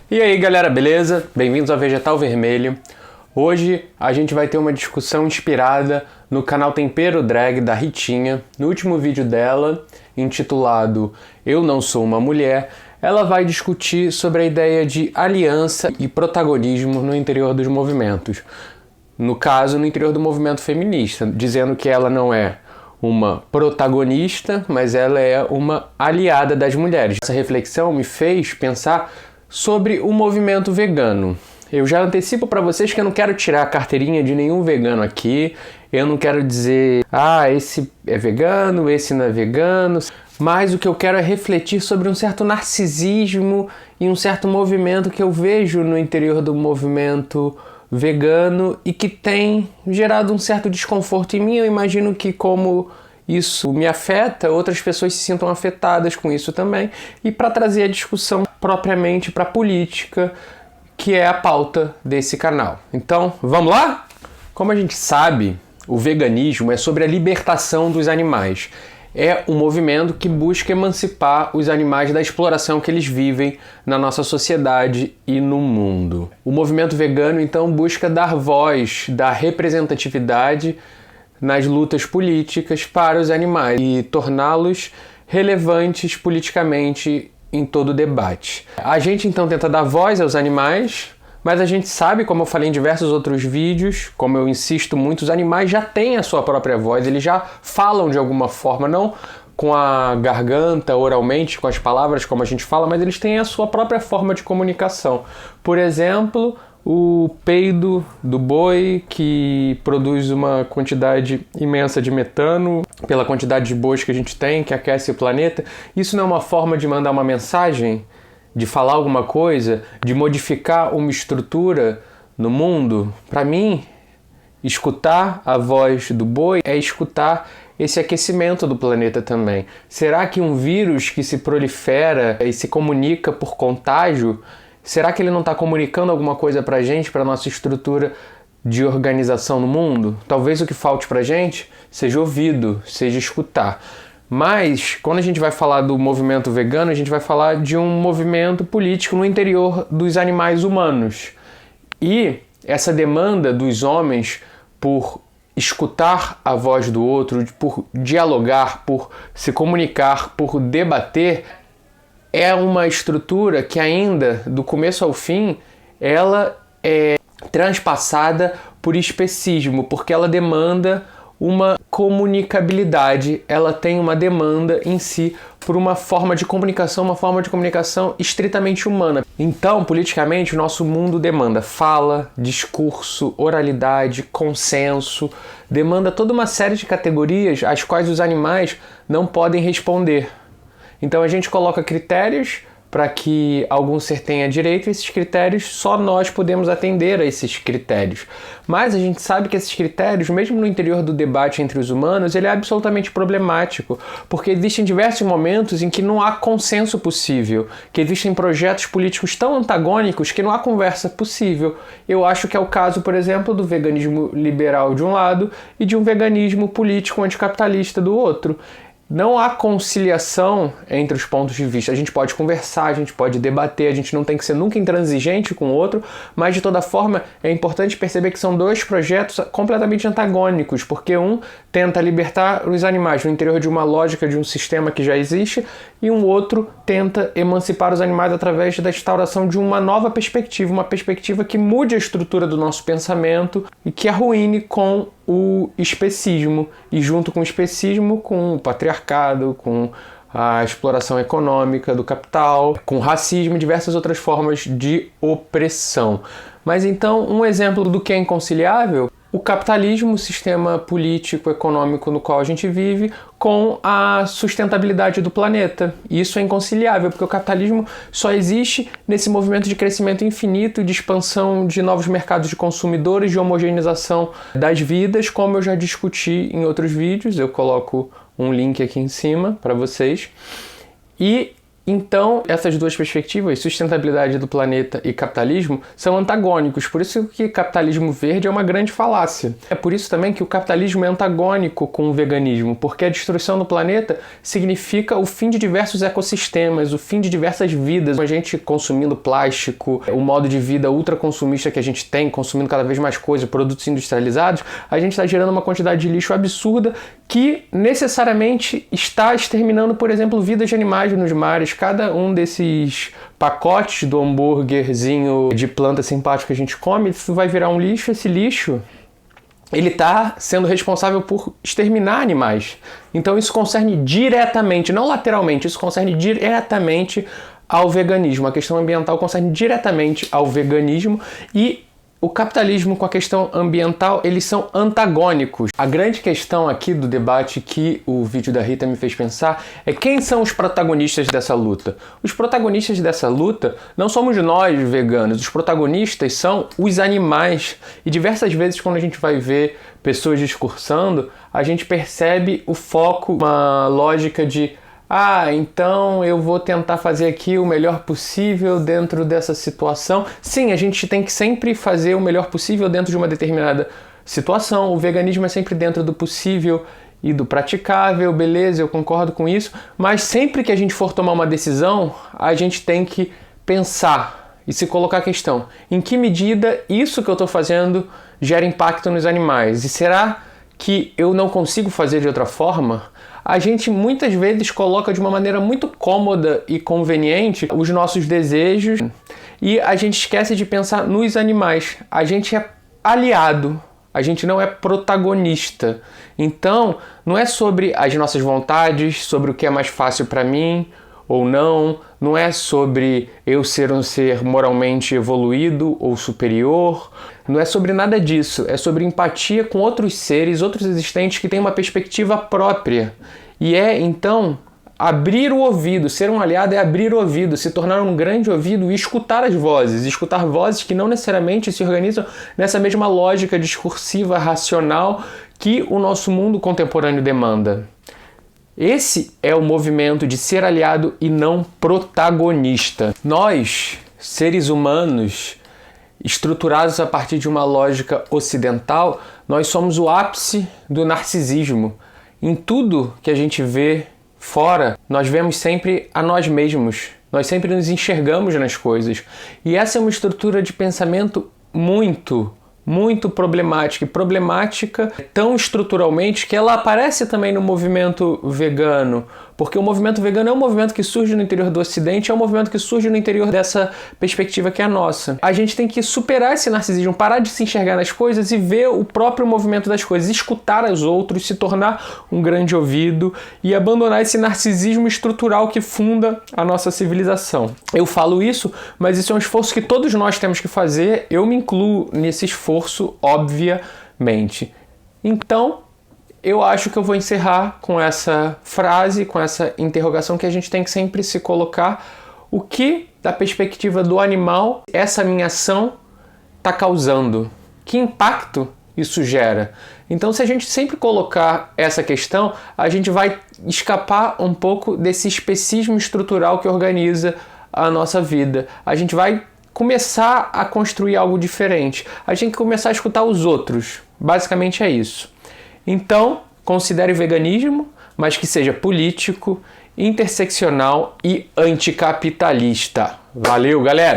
E aí galera, beleza? Bem-vindos ao Vegetal Vermelho. Hoje a gente vai ter uma discussão inspirada no canal Tempero Drag da Ritinha. No último vídeo dela, intitulado Eu Não Sou Uma Mulher, ela vai discutir sobre a ideia de aliança e protagonismo no interior dos movimentos. No caso, no interior do movimento feminista, dizendo que ela não é uma protagonista, mas ela é uma aliada das mulheres. Essa reflexão me fez pensar sobre o movimento vegano. Eu já antecipo para vocês que eu não quero tirar a carteirinha de nenhum vegano aqui, eu não quero dizer, esse é vegano, esse não é vegano, mas o que eu quero é refletir sobre um certo narcisismo e um certo movimento que eu vejo no interior do movimento vegano e que tem gerado um certo desconforto em mim. Eu imagino que como isso me afeta, outras pessoas se sintam afetadas com isso também. E para trazer a discussão propriamente para a política, que é a pauta desse canal. Então, vamos lá? Como a gente sabe, o veganismo é sobre a libertação dos animais. É um movimento que busca emancipar os animais da exploração que eles vivem na nossa sociedade e no mundo. O movimento vegano, então, busca dar voz, dar representatividade nas lutas políticas para os animais e torná-los relevantes politicamente em todo o debate. A gente, então, tenta dar voz aos animais, mas a gente sabe, como eu falei em diversos outros vídeos, como eu insisto muito, os animais já têm a sua própria voz, eles já falam de alguma forma, não com a garganta, oralmente, com as palavras como a gente fala, mas eles têm a sua própria forma de comunicação. Por exemplo, o peido do boi, que produz uma quantidade imensa de metano, pela quantidade de bois que a gente tem, que aquece o planeta. Isso não é uma forma de mandar uma mensagem? De falar alguma coisa, de modificar uma estrutura no mundo? Para mim, escutar a voz do boi é escutar esse aquecimento do planeta também. Será que um vírus que se prolifera e se comunica por contágio, será que ele não está comunicando alguma coisa para a gente, para a nossa estrutura de organização no mundo? Talvez o que falte para a gente seja ouvido, seja escutar. Mas, quando a gente vai falar do movimento vegano, a gente vai falar de um movimento político no interior dos animais humanos. E essa demanda dos homens por escutar a voz do outro, por dialogar, por se comunicar, por debater, é uma estrutura que ainda, do começo ao fim, ela é transpassada por especismo, porque ela demanda uma comunicabilidade, ela tem uma demanda em si por uma forma de comunicação estritamente humana. Então, politicamente, o nosso mundo demanda fala, discurso, oralidade, consenso, demanda toda uma série de categorias às quais os animais não podem responder. Então a gente coloca critérios para que algum ser tenha direito, e esses critérios só nós podemos atender a esses critérios. Mas a gente sabe que esses critérios, mesmo no interior do debate entre os humanos, ele é absolutamente problemático, porque existem diversos momentos em que não há consenso possível, que existem projetos políticos tão antagônicos que não há conversa possível. Eu acho que é o caso, por exemplo, do veganismo liberal de um lado e de um veganismo político anticapitalista do outro. Não há conciliação entre os pontos de vista. A gente pode conversar, a gente pode debater, a gente não tem que ser nunca intransigente com o outro, mas de toda forma é importante perceber que são dois projetos completamente antagônicos, porque um tenta libertar os animais no interior de uma lógica de um sistema que já existe e um outro tenta emancipar os animais através da instauração de uma nova perspectiva, uma perspectiva que mude a estrutura do nosso pensamento e que arruine com o especismo, e junto com o especismo, com o patriarcado, com a exploração econômica do capital, com o racismo e diversas outras formas de opressão. Mas então, um exemplo do que é inconciliável: o capitalismo, o sistema político, econômico no qual a gente vive, com a sustentabilidade do planeta. E isso é inconciliável, porque o capitalismo só existe nesse movimento de crescimento infinito, de expansão de novos mercados de consumidores, de homogeneização das vidas, como eu já discuti em outros vídeos. Eu coloco um link aqui em cima para vocês. E Então, essas duas perspectivas, sustentabilidade do planeta e capitalismo, são antagônicos. Por isso que capitalismo verde é uma grande falácia. É por isso também que o capitalismo é antagônico com o veganismo, porque a destruição do planeta significa o fim de diversos ecossistemas, o fim de diversas vidas. A gente consumindo plástico, o modo de vida ultraconsumista que a gente tem, consumindo cada vez mais coisas, produtos industrializados, a gente está gerando uma quantidade de lixo absurda que necessariamente está exterminando, por exemplo, vidas de animais nos mares. Cada um desses pacotes do hambúrguerzinho de planta simpática que a gente come, isso vai virar um lixo. Esse lixo, ele está sendo responsável por exterminar animais. Então isso concerne diretamente, não lateralmente, isso concerne diretamente ao veganismo. A questão ambiental concerne diretamente ao veganismo e o capitalismo com a questão ambiental, eles são antagônicos. A grande questão aqui do debate que o vídeo da Rita me fez pensar é quem são os protagonistas dessa luta. Os protagonistas dessa luta não somos nós veganos, os protagonistas são os animais. E diversas vezes quando a gente vai ver pessoas discursando, a gente percebe o foco, uma lógica de então eu vou tentar fazer aqui o melhor possível dentro dessa situação. Sim, a gente tem que sempre fazer o melhor possível dentro de uma determinada situação. O veganismo é sempre dentro do possível e do praticável, beleza, eu concordo com isso. Mas sempre que a gente for tomar uma decisão, a gente tem que pensar e se colocar a questão: em que medida isso que eu estou fazendo gera impacto nos animais? E será que eu não consigo fazer de outra forma? A gente muitas vezes coloca de uma maneira muito cômoda e conveniente os nossos desejos e a gente esquece de pensar nos animais. A gente é aliado, a gente não é protagonista. Então, não é sobre as nossas vontades, sobre o que é mais fácil para mim ou não é sobre eu ser um ser moralmente evoluído ou superior, não é sobre nada disso, é sobre empatia com outros seres, outros existentes que têm uma perspectiva própria. E então, abrir o ouvido, ser um aliado é abrir o ouvido, se tornar um grande ouvido e escutar as vozes, escutar vozes que não necessariamente se organizam nessa mesma lógica discursiva, racional que o nosso mundo contemporâneo demanda. Esse é o movimento de ser aliado e não protagonista. Nós, seres humanos, estruturados a partir de uma lógica ocidental, nós somos o ápice do narcisismo. Em tudo que a gente vê fora, nós vemos sempre a nós mesmos. Nós sempre nos enxergamos nas coisas. E essa é uma estrutura de pensamento muito problemática, e problemática tão estruturalmente que ela aparece também no movimento vegano, porque o movimento vegano é um movimento que surge no interior do Ocidente, é um movimento que surge no interior dessa perspectiva que é a nossa. A gente tem que superar esse narcisismo, parar de se enxergar nas coisas e ver o próprio movimento das coisas, escutar os outros, se tornar um grande ouvido e abandonar esse narcisismo estrutural que funda a nossa civilização. Eu falo isso, mas isso é um esforço que todos nós temos que fazer, eu me incluo nesse esforço, obviamente. Então, eu acho que eu vou encerrar com essa frase, com essa interrogação que a gente tem que sempre se colocar: o que, da perspectiva do animal, essa minha ação está causando? Que impacto isso gera? Então, se a gente sempre colocar essa questão, a gente vai escapar um pouco desse especismo estrutural que organiza a nossa vida. A gente vai começar a construir algo diferente. A gente tem que começar a escutar os outros. Basicamente é isso. Então, considere o veganismo, mas que seja político, interseccional e anticapitalista. Valeu, galera!